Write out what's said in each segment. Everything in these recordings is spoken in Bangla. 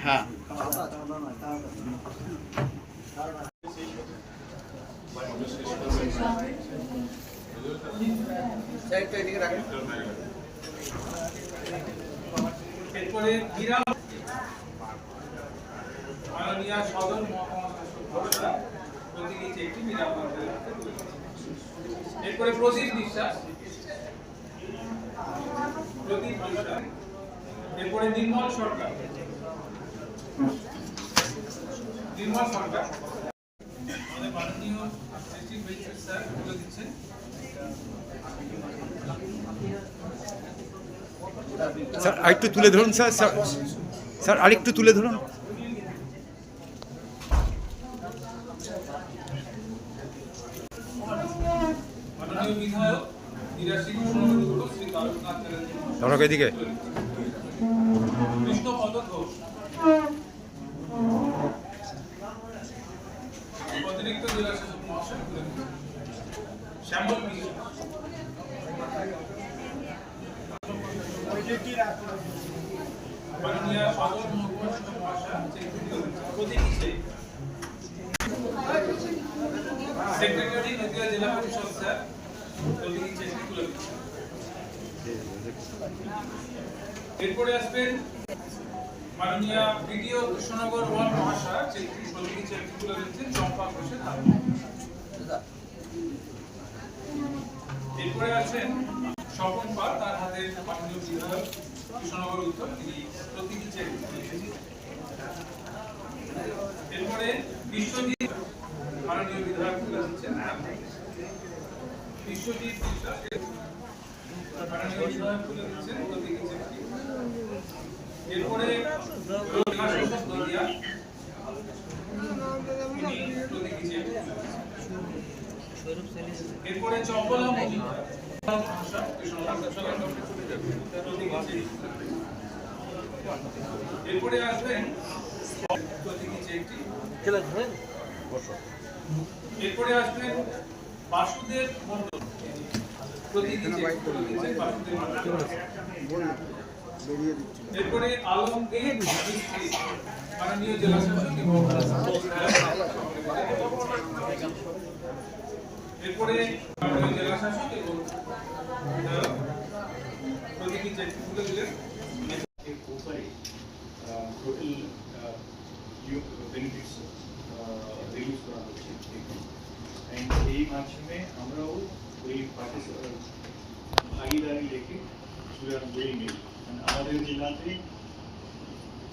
হ্যাঁ এরপরে মাননীয় সদর মহকুমা শাসক প্রতীকী চেকটি এরপরে প্রদীপ বিশ্বাস এরপরে নির্মল সরকার আমাদের মাননীয় ডিস্ট্রিক্ট ম্যাজিস্ট্রেট স্যার বলে দিচ্ছেন। স্যার আরেকটু তুলে ধরুন স্যার স্যার আরেকটু তুলে ধরুন। মাননীয় বিধায়ক শ্রী তারকনাথ চ্যাটার্জি এদিকে কৃষ্ণপদ ঘোষ অতিরিক্ত জেলা শাসক মহাশয় শ্যামল মিশ্র মাননীয় সদর মহকুমা শাসক মহাশয় প্রতীকী চেক সেক্রেটারি নদিয়া জেলা পরিষদ স্যার প্রতীকী চেকটি তুলে দিচ্ছেন। এরপরে আসবেন মাননীয় বিডিও কৃষ্ণনগর 1 মহাশয় চেকটি প্রতীকী চেকটি তুলে দিচ্ছেন চম্পা ঘোষের হাতে। এরপরে আছেন স্বপন পাল, তার হাতে মাননীয় বিধায়ক কৃষ্ণনগর উত্তর, তিনি প্রতীকী চেক তুলে দিচ্ছেন। এরপরে বিশ্বজিৎ মাননীয় বিধায়ক তুলে দিচ্ছেন বিশ্বজিৎ বিশ্বাস মাননীয় বিধায়ক তুলে দিচ্ছেন প্রতীকী চেকটি। এরপরে এরপরে চম্পলা এরপরে আসবেন প্রতীকী চেকটি। এরপরে আসবেন বাসুদেব মন্ডল প্রতীকী চেক তুলে দিচ্ছেন বাসুদেব মন্ডল। এরপরে আলমগীর মিস্ত্রি মাননীয় জেলা শাসক এবং এরপরে মাননীয় জেলা শাসক এবং প্রতীকী চেক তুলে দিলেন। টোটাল বেনিফিটস রিলিজ করা হচ্ছে এন্ড এই মাধ্যমে আমরাও ওই ভাগিদারি রেখে সুরান বই নেই আমাদের জেলাতে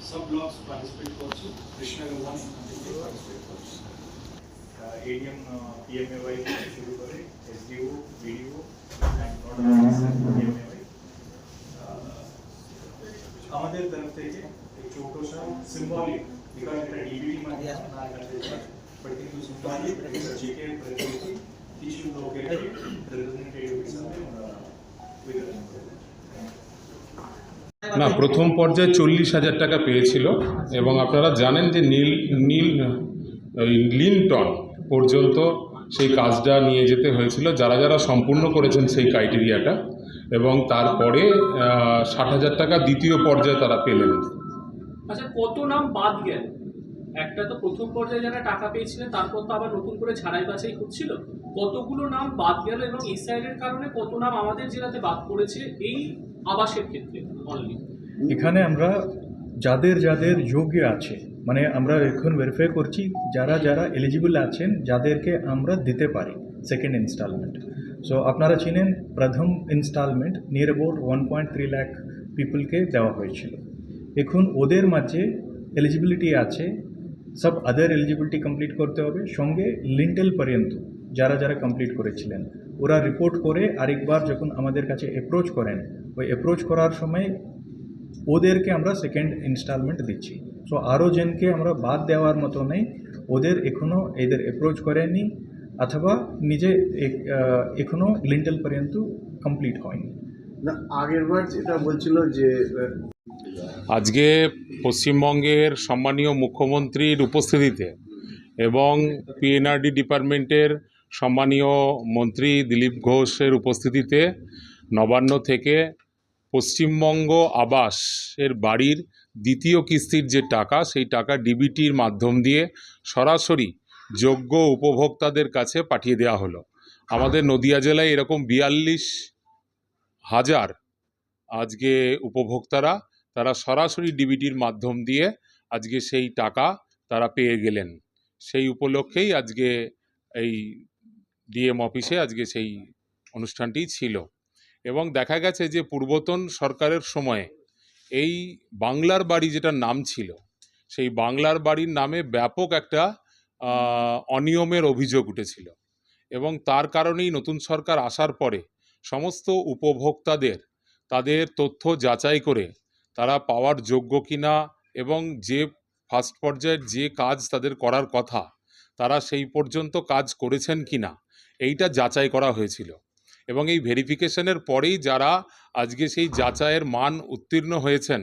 সব ব্লকস পার্টিসিপেট করছে, কৃষ্ণনগর 1 পার্টিসিপেট করছে, এডিএম পিএমএওয়াই থেকে শুরু করে এসডিও বিডিও পিএমএওয়াই আমাদের তরফ থেকে एक छोटा सा सिंबॉलिक बिकॉज এটা ডিবিটি মানে বাট কিন্তু সিম্বলিক এটা জিকে প্রতিনিধি কিছু লোকের রিপ্রেজেন্টেটিভ হিসেবে আমরা বিতরণ করব। না, প্রথম পর্যায়ে 40,000 টাকা পেয়েছিল এবং আপনারা জানেন যে লিনটন পর্যন্ত সেই কাজটা নিয়ে যেতে হয়েছিল, যারা যারা সম্পূর্ণ করেছেন সেই ক্রাইটেরিয়াটা, এবং তারপরে 60,000 টাকা দ্বিতীয় পর্যায়ে তারা পেলেন। আচ্ছা, কত নাম বাদ গেল? একটা তো প্রথম পর্যায়ে যারা টাকা পেয়েছিলেন তারপর তো আবার নতুন করে ছাড়াই বাছাই হচ্ছিল, কতগুলো নাম বাদ গেল এবং এসআইএর কারণে কত নাম আমাদের জেলাতে বাদ পড়েছে এই আবাসের ক্ষেত্রে অনলি? এখানে আমরা যাদের যাদের যোগ্য আছে মানে আমরা এখন ভেরিফাই করছি যারা যারা এলিজিবল আছেন যাদেরকে আমরা দিতে পারি সেকেন্ড ইনস্টলমেন্ট। সো আপনারা চিনেন প্রথম ইনস্টলমেন্ট নিয়ার অ্যাবাউট 1.3 লাখ পিপলকে দেওয়া হয়েছিল। এখন ওদের মাঝে এলিজিবিলিটি আছে, সব আদার এলিজিবিলিটি কমপ্লিট করতে হবে, সঙ্গে লিন্টেল পর্যন্ত যারা যারা কমপ্লিট করেছিলেন ওরা রিপোর্ট করে আরেকবার যখন আমাদের কাছে অ্যাপ্রোচ করেন ওই অ্যাপ্রোচ করার সময় ওদেরকে আমরা সেকেন্ড ইনস্টলমেন্ট দিচ্ছি। সো আরও জনকে আমরা বাদ দেওয়ার মতো নেই, ওদের এখনও এদের অ্যাপ্রোচ করেনি অথবা নিজে এখনও লিন্টেল পর্যন্ত কমপ্লিট হয়নি। না, আগের বার যেটা বলছিল যে আজকে পশ্চিমবঙ্গের সম্মানীয় মুখ্যমন্ত্রীর উপস্থিতিতে এবং পিএনআরডি ডিপার্টমেন্টের সম্মানীয় মন্ত্রী দিলীপ ঘোষের উপস্থিতিতে নবান্ন থেকে পশ্চিমবঙ্গ আবাসের বাড়ির দ্বিতীয় কিস্তির যে টাকা সেই টাকা ডিবিটির মাধ্যম দিয়ে সরাসরি যোগ্য উপভোক্তাদের কাছে পাঠিয়ে দেওয়া হলো। আমাদের নদিয়া জেলায় এরকম 42,000 আজকে উপভোক্তারা তারা সরাসরি ডিবিটির মাধ্যম দিয়ে আজকে সেই টাকা তারা পেয়ে গেলেন। সেই উপলক্ষেই আজকে এই ডিএম অফিসে আজকে সেই অনুষ্ঠানটি ছিল। এবং দেখা গেছে যে পূর্বতন সরকারের সময়ে এই বাংলার বাড়ি যেটা নাম ছিল, সেই বাংলার বাড়ির নামে ব্যাপক একটা অনিয়মের অভিযোগ উঠেছিল এবং তার কারণেই নতুন সরকার আসার পরে সমস্ত উপভোক্তাদের তাদের তথ্য যাচাই করে তারা পাওয়ার যোগ্য কিনা এবং যে ফার্স্ট পর্যায়ের যে কাজ তাদের করার কথা তারা সেই পর্যন্ত কাজ করেছেন কিনা এইটা যাচাই করা হয়েছিল। এবং এই ভেরিফিকেশনের পরেই যারা আজকে সেই যাচাইয়ের মান উত্তীর্ণ হয়েছেন,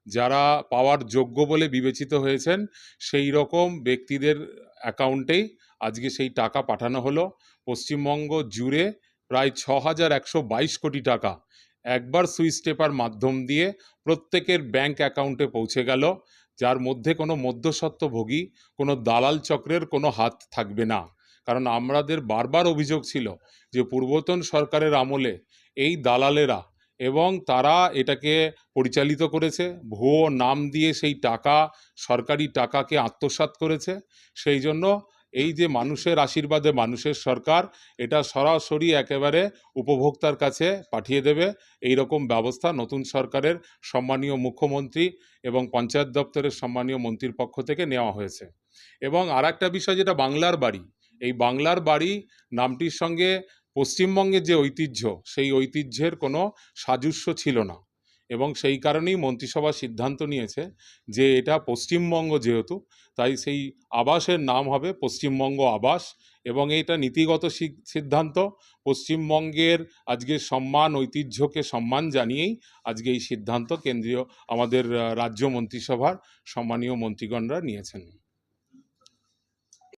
যারা পাওয়ার যোগ্য বলে বিবেচিত হয়েছেন, সেই রকম ব্যক্তিদের অ্যাকাউন্টেই আজকে সেই টাকা পাঠানো হলো। পশ্চিমবঙ্গ জুড়ে প্রায় 6,122 কোটি টাকা একবার সুইচ টেপার মাধ্যম দিয়ে প্রত্যেকের ব্যাংক অ্যাকাউন্টে পৌঁছে গেল, যার মধ্যে কোনো মধ্যস্বত্বভোগী, কোনো দালাল চক্রের কোনো হাত থাকবে না। কারণ আমাদের বারবার অভিযোগ ছিল যে পূর্বতন সরকারের আমলে এই দালালেরা এবং তারা এটাকে পরিচালিত করেছে, ভুয়ো নাম দিয়ে সেই টাকা, সরকারি টাকাকে আত্মসাৎ করেছে। সেই জন্য এই যে মানুষের আশীর্বাদে মানুষের সরকার, এটা সরাসরি একেবারে উপভোক্তার কাছে পাঠিয়ে দেবে, এই রকম ব্যবস্থা নতুন সরকারের সম্মানীয় মুখ্যমন্ত্রী এবং পঞ্চায়েত দপ্তরের সম্মানীয় মন্ত্রীর পক্ষ থেকে নেওয়া হয়েছে। এবং আর একটা বিষয় যেটা বাংলার বাড়ি, এই বাংলার বাড়ি নামটির সঙ্গে পশ্চিমবঙ্গের যে ঐতিহ্য, সেই ঐতিহ্যের কোনো সাদৃশ্য ছিল না এবং সেই কারণেই মন্ত্রিসভা সিদ্ধান্ত নিয়েছে যে এটা পশ্চিমবঙ্গ যেহেতু, তাই সেই আবাসের নাম হবে পশ্চিমবঙ্গ আবাস। এবং এটা নীতিগত সিদ্ধান্ত, পশ্চিমবঙ্গের আজকে সম্মান, ঐতিহ্যকে সম্মান জানিয়েই আজকে এই সিদ্ধান্ত কেন্দ্রীয় আমাদের রাজ্য মন্ত্রিসভার সম্মানীয় মন্ত্রীগণরা নিয়েছেন।